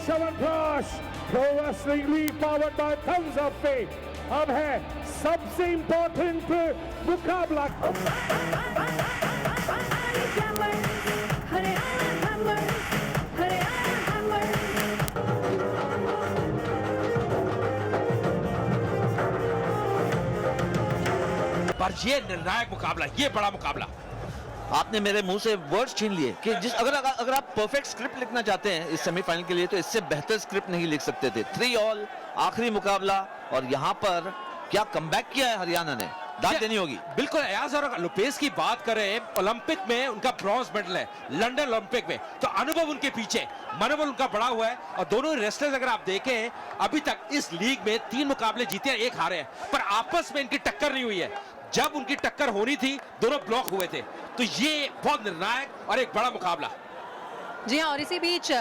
Chyawanprash pro wrestling league powered by Thums Up पे अब है सबसे इंपॉर्टेंट मुकाबला। पर ये निर्णायक मुकाबला, ये बड़ा मुकाबला। आपने मेरे मुंह से वर्ड्स छीन लिए कि अगर आप परफेक्ट स्क्रिप्ट लिखना चाहते हैं इस सेमीफाइनल के लिए तो इससे बेहतर स्क्रिप्ट नहीं लिख सकते थे। 3 ऑल आखिरी मुकाबला और यहाँ पर क्या कमबैक किया है हरियाणा ने, दाद देनी होगी। बिल्कुल अयाज, और लोपेज की बात करें, ओलंपिक में उनका ब्रॉन्ज मेडल है, लंदन ओलंपिक में, तो अनुभव उनके पीछे, मनोबल उनका बड़ा हुआ है। और दोनों रेसलर्स अगर आप देखें अभी तक इस लीग में 3 मुकाबले जीते हैं, 1 हारे हैं, पर आपस में इनकी टक्कर नहीं हुई है। जब उनकी टक्कर होनी थी दोनों ब्लॉक हुए थे, तो ये बहुत निर्णायक और एक बड़ा मुकाबला। जी हाँ, और इसी बीच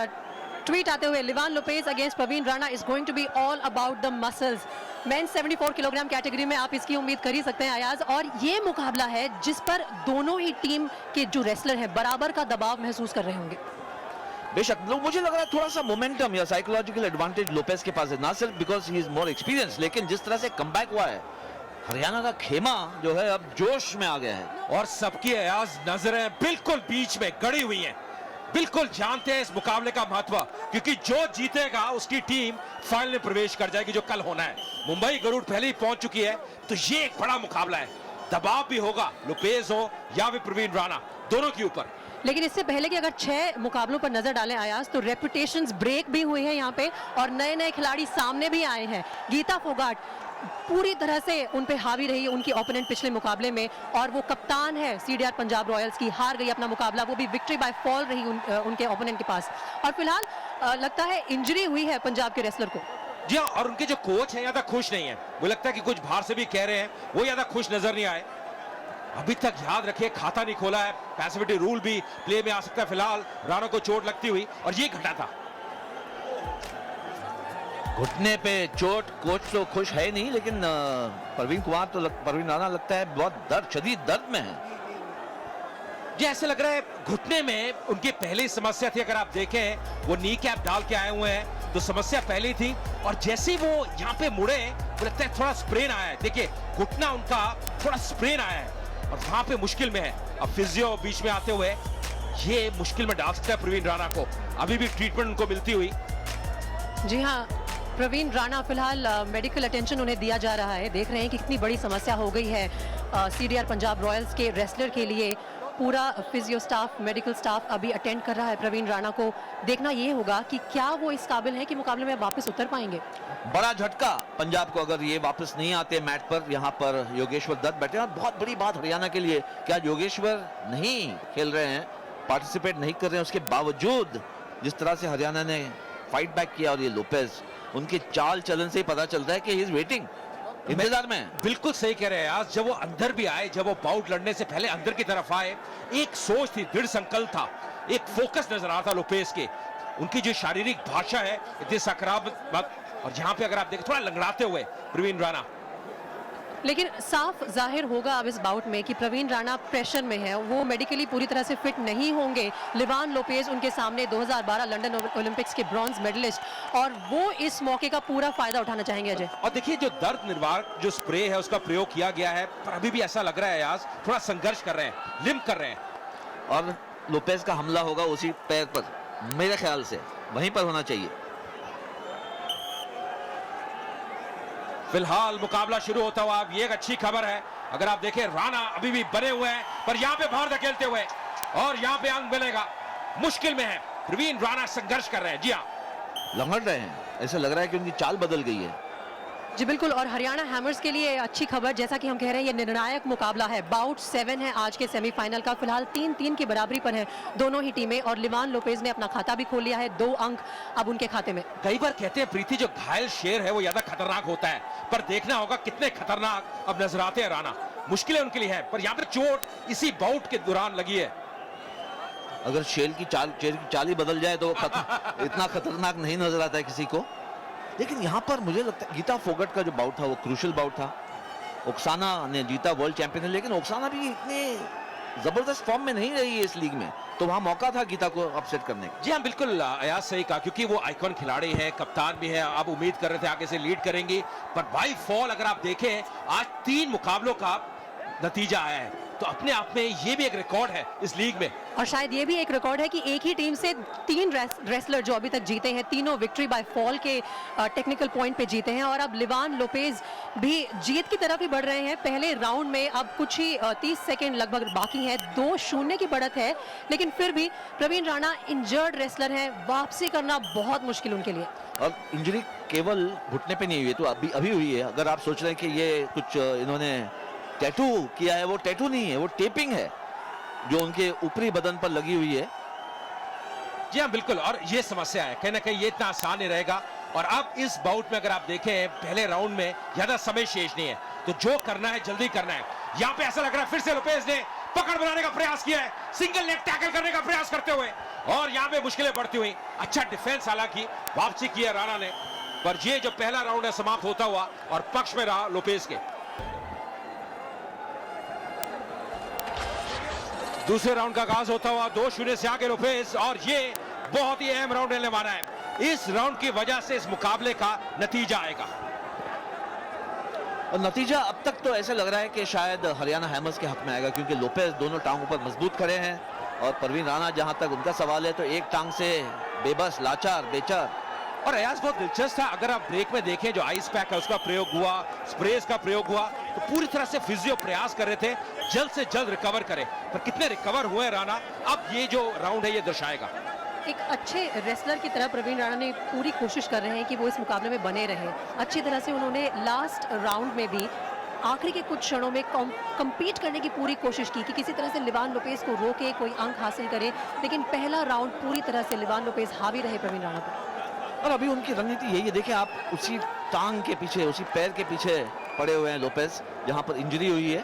ट्वीट आते हुए Levan Lopez against Praveen Rana is going to be all about the muscles. Men's 74 kilogram category में आप इसकी उम्मीद कर ही सकते हैं अयाज, और ये मुकाबला है जिस पर दोनों ही टीम के जो रेसलर हैं बराबर का दबाव महसूस कर रहे होंगे। बेशक मुझे लग रहा है थोड़ा सा मोमेंटम या साइकोलॉजिकल एडवांटेज लोपेज के पास है, ना सिर्फ because he is more experience, लेकिन जिस तरह से कमबैक हुआ है हरियाणा का खेमा जो है अब जोश में आ गया है। और सबकी अयाज नजरें बिल्कुल बीच में गड़ी हुई हैं, बिल्कुल जानते हैं इस मुकाबले का महत्व, क्योंकि जो जीतेगा उसकी टीम फाइनल में प्रवेश कर जाएगी, जो कल होना है। मुंबई गरुड़ पहले ही पहुंच चुकी है, तो ये एक बड़ा मुकाबला है। दबाव भी होगा, लोपेज हो या फिर प्रवीण राणा, दोनों के ऊपर। लेकिन इससे पहले कि अगर 6 मुकाबलों पर नजर डालें अयाज, तो रेपुटेशंस ब्रेक भी हुए हैं यहाँ पे और नए नए खिलाड़ी सामने भी आए हैं। गीता फोगाट पूरी तरह से उन पे हावी रही उनकी ओपोनेंट पिछले मुकाबले में, और वो कप्तान है सीडीआर पंजाब रॉयल्स की, हार गई अपना मुकाबला, वो भी विक्ट्री बाय फॉल रही उनके ओपोनेंट के पास। और फिलहाल लगता है इंजरी हुई है पंजाब के रेसलर को। जी हाँ, और उनके जो कोच हैं ज्यादा खुश नहीं है, वो लगता है कि कुछ बाहर से भी कह रहे हैं, वो ज्यादा खुश नजर नहीं आए। अभी तक याद रखिए खाता नहीं खोला है, पैसिविटी रूल भी प्ले में आ सकता है। फिलहाल राणा को चोट लगती हुई और ये घटा था। घुटने पे चोट, कोच तो खुश है नहीं, लेकिन प्रवीण राणा लगता है बहुत शदीद दर्द में है। जी ऐसे लग रहा है घुटने में उनकी पहली समस्या थी। अगर आप देखें वो नी कैप डाल के आए हुए हैं, तो समस्या पहले थी, और जैसे ही वो यहाँ पे मुड़े वो लगता है थोड़ा स्प्रेन आया है। देखिए घुटना उनका थोड़ा स्प्रेन आया है और वहां पे मुश्किल में है। अब फिजियो बीच में आते हुए ये मुश्किल में डाल सकता है प्रवीण राणा को, अभी भी ट्रीटमेंट उनको मिलती हुई। जी हाँ, प्रवीण राणा फिलहाल मेडिकल अटेंशन उन्हें दिया जा रहा है। देख रहे हैं कि कितनी बड़ी समस्या हो गई है सीडीआर पंजाब रॉयल्स के रेसलर के लिए। पूरा फिजियो स्टाफ, मेडिकल स्टाफ अभी अटेंड कर रहा है प्रवीण राणा को। देखना ये होगा कि क्या वो इस काबिल है कि मुकाबले में वापस उतर पाएंगे। बड़ा झटका पंजाब को अगर ये वापस नहीं आते मैट पर। यहाँ पर योगेश्वर दत्त बैठे हैं, बहुत बड़ी बात हरियाणा के लिए क्या योगेश्वर नहीं खेल रहे हैं, पार्टिसिपेट नहीं कर रहे हैं, उसके बावजूद जिस तरह से हरियाणा ने फाइट बैक किया। और ये लोपेज, उनके चाल चलन से ही पता चलता है कि ही इज वेटिंग, इंतजार में। बिल्कुल सही कह रहे हैं आज, जब वो अंदर भी आए, जब वो बाउट लड़ने से पहले अंदर की तरफ आए, एक सोच थी, दृढ़ संकल्प था, एक फोकस नजर आता लोपेज के। उनकी जो शारीरिक भाषा है इतनी सकारात्मक, और यहाँ पे अगर आप देखें थोड़ा लंगड़ाते हुए प्रवीण राणा। लेकिन साफ जाहिर होगा अब इस बाउट में कि प्रवीण राणा प्रेशर में है, वो मेडिकली पूरी तरह से फिट नहीं होंगे। लिवान लोपेज उनके सामने 2012 लंदन ओलंपिक्स के ब्रॉन्ज मेडलिस्ट, और वो इस मौके का पूरा फायदा उठाना चाहेंगे अजय। और देखिए जो दर्द निवारक जो स्प्रे है उसका प्रयोग किया गया है, पर अभी भी ऐसा लग रहा है आज थोड़ा संघर्ष कर रहे हैं, लिम्प कर रहे हैं। और लोपेज का हमला होगा उसी पैर पर, मेरे ख्याल से वहीं पर होना चाहिए। फिलहाल मुकाबला शुरू होता हुआ अब ये एक अच्छी खबर है। अगर आप देखें राणा अभी भी बने हुए हैं, पर यहाँ पे बाहर धकेलते हुए, और यहाँ पे अंग मिलेगा, मुश्किल में है। प्रवीण राणा संघर्ष कर रहे हैं, जी हाँ, लंगड़ रहे हैं, ऐसा लग रहा है कि उनकी चाल बदल गई है। जी बिल्कुल, और हरियाणा हैमर्स के लिए अच्छी खबर, जैसा कि हम कह रहे हैं ये निर्णायक मुकाबला है। बाउट 7 है आज के सेमीफाइनल का। फिलहाल 3-3 की बराबरी पर है दोनों ही टीमें, और लिवान लोपेज ने अपना खाता भी खोल लिया है, 2 अंक अब उनके खाते में। कई बार कहते हैं प्रीति जो घायल शेर है वो ज्यादा खतरनाक होता है, पर देखना होगा कितने खतरनाक अब नजर आते हैं राणा। मुश्किलें उनके लिए है, पर यहाँ पे चोट इसी बाउट के दौरान लगी है। अगर शेर की चाल ही बदल जाए तो वो इतना खतरनाक नहीं नजर आता है किसी को। लेकिन यहाँ पर मुझे लगता है गीता फोगट का जो बाउट था वो क्रूशल बाउट था। ओक्साना ने जीता, वर्ल्ड चैंपियन है, लेकिन ओक्साना भी इतने जबरदस्त फॉर्म में नहीं रही है इस लीग में, तो वहां मौका था गीता को अपसेट करने का। जी हाँ, बिल्कुल अयाज सही कहा, क्योंकि वो आइकॉन खिलाड़ी है, कप्तान भी है। अब उम्मीद कर रहे थे आगे से लीड करेंगी, पर बाई फॉल अगर आप देखें आज 3 मुकाबलों का नतीजा आया है, तो अपने आप में ये भी एक रिकॉर्ड है इस लीग में। और शायद ये भी एक रिकॉर्ड है कि एक ही टीम से 3 रेसलर जो अभी तक जीते हैं, तीनों विक्ट्री बाय फॉल के टेक्निकल पॉइंट पे जीते हैं। और अब लिवान लोपेज भी जीत की तरफ ही बढ़ रहे हैं। पहले राउंड में अब कुछ ही 30 सेकेंड लगभग बाकी है, 2-0 की बढ़त है, लेकिन फिर भी प्रवीण राणा इंजर्ड रेसलर हैं, वापसी करना बहुत मुश्किल उनके लिए। और इंजरी केवल घुटने पे नहीं हुई है, तो अभी हुई है। अगर आप सोच रहे हैं कि ये कुछ इन्होंने टैटू किया है, वो टैटू नहीं है, वो टेपिंग है जो उनके ऊपरी बदन पर लगी हुई है। जी हाँ, बिल्कुल। और ये समस्या है, कहीं ना कहीं ये इतना आसान नहीं रहेगा। और अब इस बाउट में अगर आप देखें, पहले राउंड में ज्यादा समय शेष नहीं है, तो जो करना है जल्दी करना है। यहाँ पे ऐसा लग रहा है फिर से लोपेज ने पकड़ बनाने का प्रयास किया है, सिंगल लेग टैकल करने का प्रयास करते हुए, और यहाँ पे मुश्किलें बढ़ती हुई। अच्छा डिफेंस हालांकि वापसी की है राणा ने, पर ये जो पहला राउंड है समाप्त होता हुआ और पक्ष में रहा लोपेज के। दूसरे राउंड का आगाज होता हुआ 2-0 से आगे लोपेज, और ये बहुत ही अहम राउंड रहने वाला है। इस राउंड की वजह से इस मुकाबले का नतीजा आएगा, और नतीजा अब तक तो ऐसा लग रहा है कि शायद हरियाणा हैमर्स के हक में आएगा, क्योंकि लोपेज दोनों टांगों पर मजबूत खड़े हैं, और परवीन राणा जहां तक उनका सवाल है तो एक टांग से बेबस, लाचार, बेचार। और अयाज बहुत दिलचस्प था, अगर आप ब्रेक में देखें जो आइस पैक है उसका प्रयोग हुआ, स्प्रेस का प्रयोग हुआ, तो पूरी तरह से फिजियो प्रयास कर रहे थे जल्द से जल्द रिकवर करें, पर कितने रिकवर हुए राणा, अब ये जो राउंड है ये दर्शाएगा। एक अच्छे रेसलर की तरह प्रवीण राणा ने पूरी कोशिश कर रहे हैं कि वो इस मुकाबले में बने रहे। अच्छी तरह से उन्होंने लास्ट राउंड में भी आखिरी के कुछ क्षणों में कम्पीट करने की पूरी कोशिश की कि किसी तरह से लिवान लोपेज को रोके, कोई अंक हासिल करे, लेकिन पहला राउंड पूरी तरह से लिवान लोपेज हावी रहे प्रवीण राणा पर। और अभी उनकी रणनीति यही है, देखिए आप उसी टांग के पीछे, उसी पैर के पीछे पड़े हुए हैं लोपेज, जहां पर इंजरी हुई है।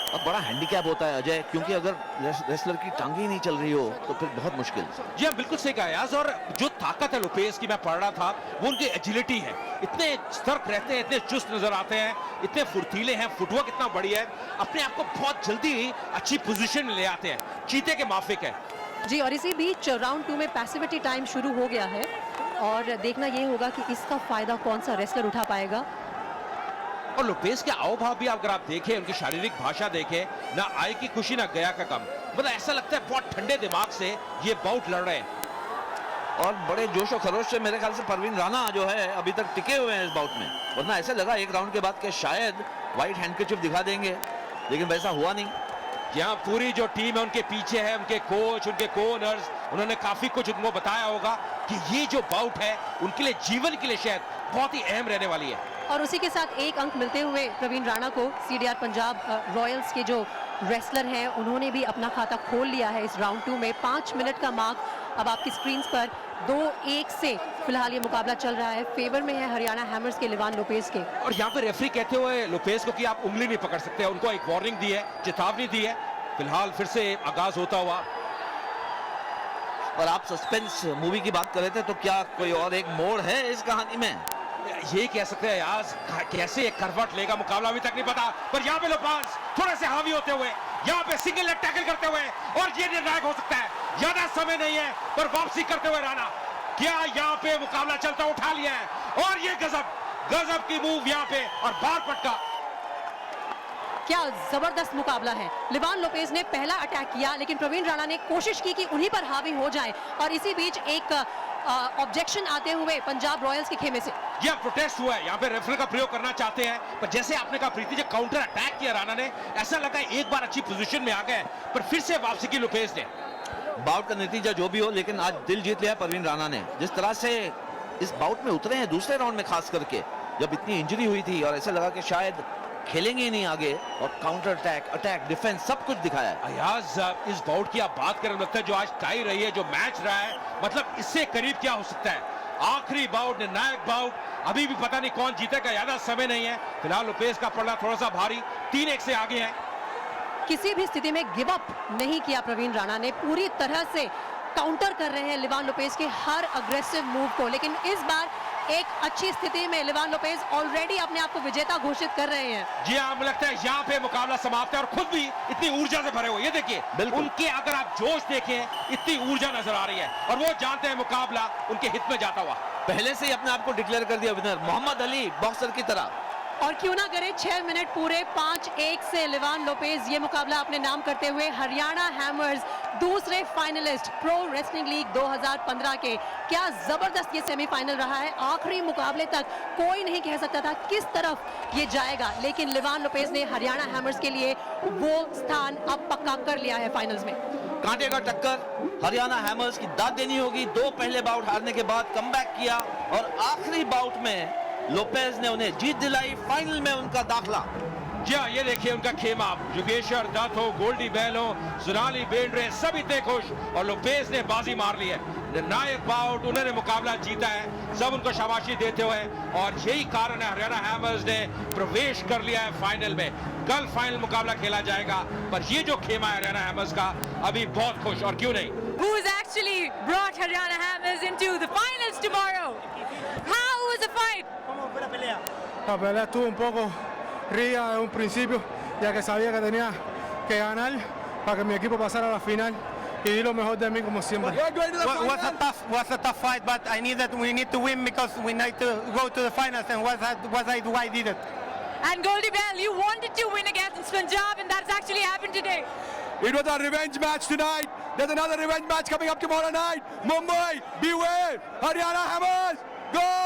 अब बड़ा हैंडीकैप होता है अजय, क्योंकि अगर रेसलर की टांगे ही नहीं चल रही हो तो फिर बहुत मुश्किल। जी हाँ, बिल्कुल सही कहा यार। और जो ताकत है लोपेज की, मैं पढ़ रहा था, वो उनकी एजिलिटी है, इतने सतर्क रहते हैं, इतने चुस्त नजर आते हैं, इतने फुर्तीले हैं, फुटवर्क इतना बढ़िया है, अपने आप को बहुत जल्दी अच्छी पोजीशन में ले आते हैं, चीते के माफिक है। जी, और इसी बीच राउंड 2 में पैसिविटी टाइम शुरू हो गया है, और देखना ये होगा कि इसका फायदा कौन सा रेसलर उठा पाएगा। और लोपेज के आओ भाव भी अगर आप देखें, उनकी शारीरिक भाषा देखें, ना आए की खुशी ना गया का गम, मतलब ऐसा लगता है बहुत ठंडे दिमाग से ये बाउट लड़ रहे हैं, और बड़े जोश और खरोश से मेरे ख्याल से परवीन राणा जो है अभी तक टिके हुए हैं इस बाउट में, वरना ऐसा लगा एक राउंड के बाद कि शायद व्हाइट हैंडकरचिफ दिखा देंगे, लेकिन वैसा हुआ नहीं। यहाँ पूरी जो टीम है उनके पीछे है, उनके कोच, उनके को-ओनर्स, उन्होंने काफी कुछ उनको बताया होगा कि ये जो बाउट है उनके लिए, जीवन के लिए शायद बहुत ही अहम रहने वाली है। और उसी के साथ एक अंक मिलते हुए प्रवीण राणा को, सीडीआर पंजाब रॉयल्स के जो रेसलर हैं उन्होंने भी अपना खाता खोल लिया है इस राउंड 2 में। 5 मिनट का मार्क अब आपकी स्क्रीन पर 2-1 से फिलहाल ये मुकाबला चल रहा है, फेवर में है हरियाणा हैमर्स के लिवान लोपेज के। और यहाँ पे रेफरी कहते हुए लोपेज को कि आप उंगली नहीं पकड़ सकते, उनको एक वार्निंग दी है, चेतावनी दी है। फिलहाल फिर से आगाज होता हुआ। और आप सस्पेंस मूवी की बात कर रहे थे, तो क्या कोई और एक मोड़ है इस कहानी में? ये कह सकते हैं आज कैसे एक करवट लेगा मुकाबला अभी तक नहीं पता, पर यहाँ पे लोपेज थोड़े से हावी होते हुए, यहाँ पे सिंगल लेग टैकल करते हुए, और ये निर्णायक हो सकता है। ज्यादा समय नहीं है, पर वापसी करते हुए राणा, क्या यहाँ पे मुकाबला चलता उठा लिया है, और ये गजब की मूव यहाँ पे, और बार पटका। क्या जबरदस्त मुकाबला है। लिवान लोपेज ने पहला अटैक किया, लेकिन प्रवीण राणा ने कोशिश की कि उन्हीं पर हावी हो जाए, और इसी बीच एक ऑब्जेक्शन आते हुए पंजाब रॉयल्स के खेमे से यह प्रोटेस्ट हुआ है। यहाँ पे रेफरी का प्रयोग करना चाहते हैं, पर जैसे आपने कहा प्रीति, जो काउंटर अटैक किया राणा ने, ऐसा लगा एक बार अच्छी पोजीशन में आ गए, पर फिर से वापसी की लोपेज ने। बाउट का नतीजा जो भी हो, लेकिन आज दिल जीत लिया परवीन राणा ने। जिस तरह से इस बाउट में उतरे हैं दूसरे राउंड में, खास करके जब इतनी इंजरी हुई थी और ऐसा लगा कि शायद खेलेंगे ही नहीं आगे, और काउंटर अटैक, डिफेंस सब कुछ दिखाया है। अयाज, इस बाउट की आप बात करें, लगता है जो आज टाई रही है, जो मैच रहा है, मतलब इससे करीब क्या हो सकता है। आखिरी बाउट, निर्णायक बाउट, अभी भी पता नहीं कौन जीतेगा, ज्यादा समय नहीं है। फिलहाल लोपेज का पड़ना थोड़ा सा भारी, 3-1 से आगे है। किसी भी स्थिति में गिव अप नहीं किया प्रवीण राणा ने, पूरी तरह से काउंटर कर रहे हैं लिवान लोपेज के हर अग्रेसिव मूव को। लेकिन इस बार एक अच्छी स्थिति में लिवान लोपेज ऑलरेडी अपने आप को विजेता घोषित कर रहे हैं। जी हाँ, मुझे लगता है यहाँ पे मुकाबला समाप्त है और खुद भी इतनी ऊर्जा से भरे हुए। ये देखिए, उनके अगर आप जोश देखें, इतनी ऊर्जा नजर आ रही है और वो जानते हैं मुकाबला उनके हित में जाता हुआ। पहले से ही अपने आप को डिक्लेयर कर दिया विनर, मोहम्मद अली बॉक्सर की तरह। और क्यों ना करे 6 मिनट पूरे 5-1 से लिवान लोपेज ये मुकाबला अपने नाम करते हुए हरियाणा हैमर्स दूसरे फाइनलिस्ट प्रो रेसलिंग लीग 2015 के। क्या जबरदस्त ये सेमीफाइनल रहा है। आखिरी मुकाबले तक कोई नहीं कह सकता था किस तरफ ये जाएगा, लेकिन लिवान लोपेज ने हरियाणा हैमर्स के लिए वो स्थान अब पक्का कर लिया है फाइनल्स में। कांटे का टक्कर, हरियाणा हैमर्स की दाद देनी होगी। 2 पहले बाउट हारने के बाद कमबैक किया और आखिरी बाउट में लोपेज ने उन्हें जीत दिलाई, फाइनल में उनका दाखला। जी हाँ, ये देखिए उनका खेमा, योगेश्वर दत्त हो, गोल्डी बैल हो, सोनाली बेंद्रे, सब इतने खुश और लोपेज ने बाजी मार ली है। निर्णायक बाउट, उन्होंने मुकाबला जीता है, सब उनको शाबाशी देते हुए और यही कारण है हरियाणा हैमर्स ने प्रवेश कर लिया है फाइनल में। कल फाइनल मुकाबला खेला जाएगा, पर ये जो खेमा है हरियाणा हैमर्स का, अभी बहुत खुश। और क्यों नहीं। Who has actually brought Haryana Hammers into the finals tomorrow? How was the fight? La pelea estuvo un poco rígida desde un principio, ya que sabía que tenía que ganar para que mi equipo pasara a la final y di lo mejor de mí como siempre. Was a tough fight, but we need to win because we need to go to the finals, and why I did it. And Goldie Bell, you wanted to win against Punjab, and that's actually happened today. It was a revenge match tonight. There's another revenge match coming up tomorrow night. Mumbai, beware! Haryana Hammers, go!